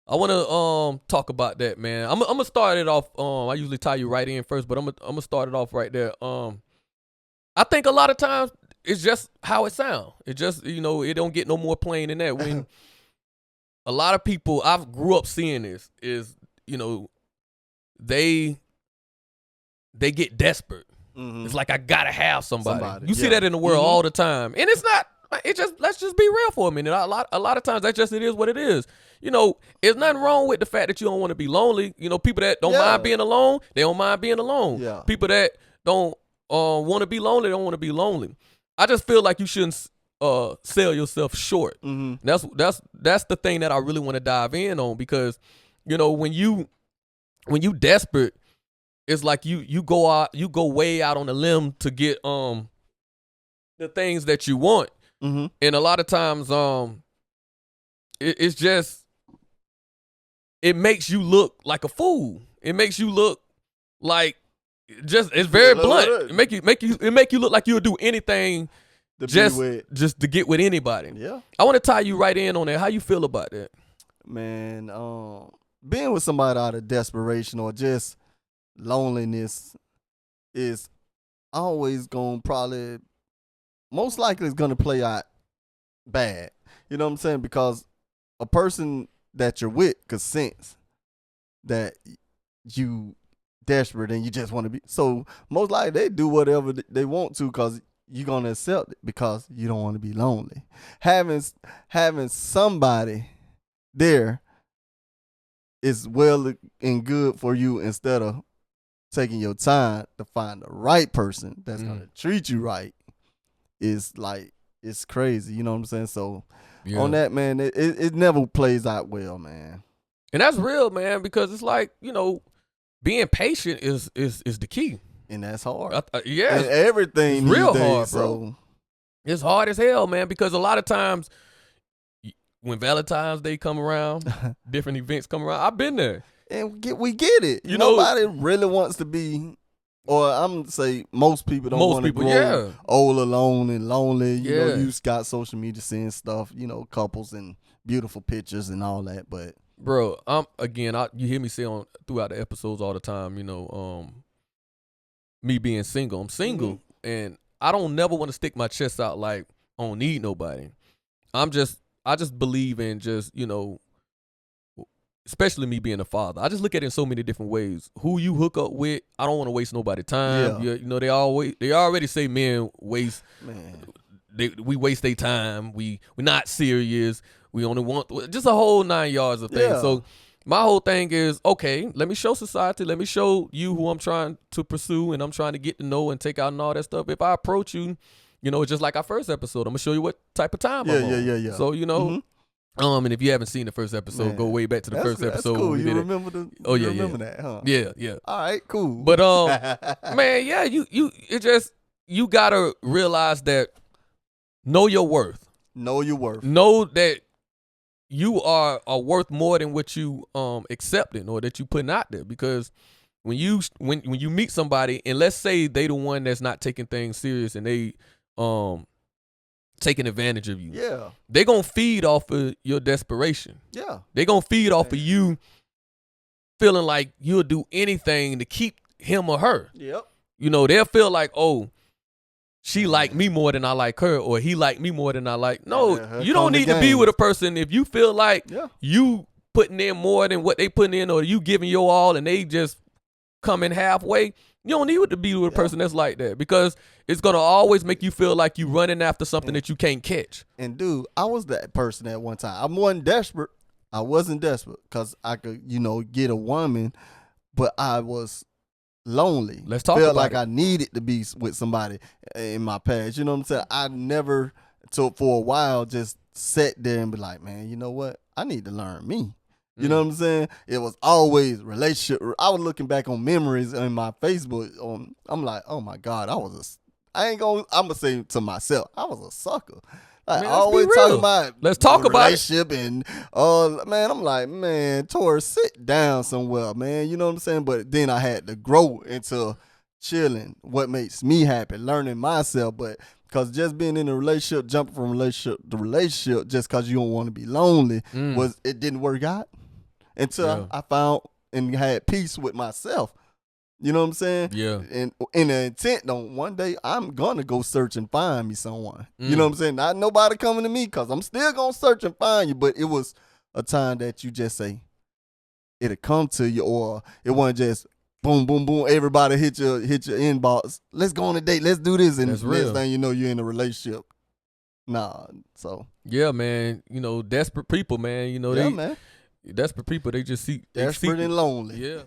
I want to talk about that, man. I'm gonna start it off. I usually tie you right in first, but I'm gonna start it off right there. I think a lot of times it's just how it sounds. It just it don't get no more plain than that. When a lot of people I've grew up seeing this is they get desperate. It's like I gotta have somebody. You see that in the world all the time, and it's not. It just let's just be real for a minute. A lot of times that just it is what it is. There's nothing wrong with the fact that you don't want to be lonely. People that don't mind being alone, they don't mind being alone. Yeah. People that don't want to be lonely, don't want to be lonely. I just feel like you shouldn't sell yourself short. That's the thing that I really want to dive in on, because when you desperate, it's like you go way out on a limb to get the things that you want, and a lot of times it's just it makes you look like a fool. It makes you look like it's very blunt. It make you look like you'll do anything just to get with anybody. Yeah, I want to tie you right in on that. How you feel about that, man? Being with somebody out of desperation or just loneliness is always most likely is gonna play out bad. You know what I'm saying? Because a person that you're with could sense that you desperate and you just want to be. So most likely they do whatever they want to because you're gonna accept it because you don't want to be lonely. Having somebody there is well and good for you instead of taking your time to find the right person that's gonna treat you right. Is like, it's crazy. You know what I'm saying? So on that, man, it never plays out well, man. And that's real, man, because it's like, being patient is the key. And that's hard. Yeah. And everything it's real days, hard, so. bro. It's hard as hell, man, because a lot of times when Valentine's Day come around, different events come around, I've been there. And we get it. Nobody really wants to be, or I'm going to say most people don't want to grow old, alone, and lonely. You got social media seeing stuff, couples and beautiful pictures and all that. But bro, you hear me say throughout the episodes all the time, me being single. I'm single, and I don't never want to stick my chest out like I don't need nobody. I just believe in just, especially me being a father. I just look at it in so many different ways. Who you hook up with, I don't want to waste nobody's time. Yeah. They already say men waste. Man. We waste their time. We're not serious. We only want just a whole 9 yards of things. Yeah. So my whole thing is, okay, let me show society, let me show you who I'm trying to pursue and I'm trying to get to know and take out and all that stuff. If I approach you, just like our first episode, I'm gonna show you what type of time I'm on. Yeah. So and if you haven't seen the first episode, go way back to the first episode. That's cool. You remember remember that, huh? Yeah. All right, cool. But man, yeah, you gotta realize that know your worth. Know your worth. Know that you are worth more than what you accepting or that you putting out there. Because when you meet somebody and let's say they the one that's not taking things serious and they taking advantage of you. Yeah. They gonna feed off of your desperation. Yeah. They gonna feed off of you feeling like you'll do anything to keep him or her. Yep. They'll feel like, oh, she like me more than I like her, or he like me more than I like. No, you don't need to be with a person if you feel like you putting in more than what they putting in, or you giving your all and they just coming halfway. You don't need to be with a person that's like that, because it's going to always make you feel like you running after something that you can't catch. And dude, I was that person at one time. I wasn't desperate. I wasn't desperate because I could, get a woman, but I was lonely. Let's talk about like I needed to be with somebody in my past. You know what I'm saying? I never, for a while, just sat there and be like, man, you know what? I need to learn me. You know what I'm saying? It was always relationship. I was looking back on memories in my Facebook. I'm like, oh my God, I'm gonna say to myself, I was a sucker. Like, man, always talking about let's talk about relationship and man, I'm like, man, Torrie, sit down somewhere, man. You know what I'm saying? But then I had to grow into chilling, what makes me happy, learning myself. But because just being in a relationship, jumping from relationship to relationship, just because you don't want to be lonely, it didn't work out. until I found and had peace with myself. You know what I'm saying? Yeah. And in the intent on one day I'm gonna go search and find me someone. You know what I'm saying? Not nobody coming to me because I'm still gonna search and find you. But it was a time that you just say it'll come to you, or it wasn't just boom, boom, boom. Everybody hit your inbox. Let's go on a date. Let's do this. And That's next real. thing you know, you're in a relationship. Nah. So yeah, man. You know, desperate people, man. You know, yeah, man. desperate people. They just seek Desperate and lonely. Yeah.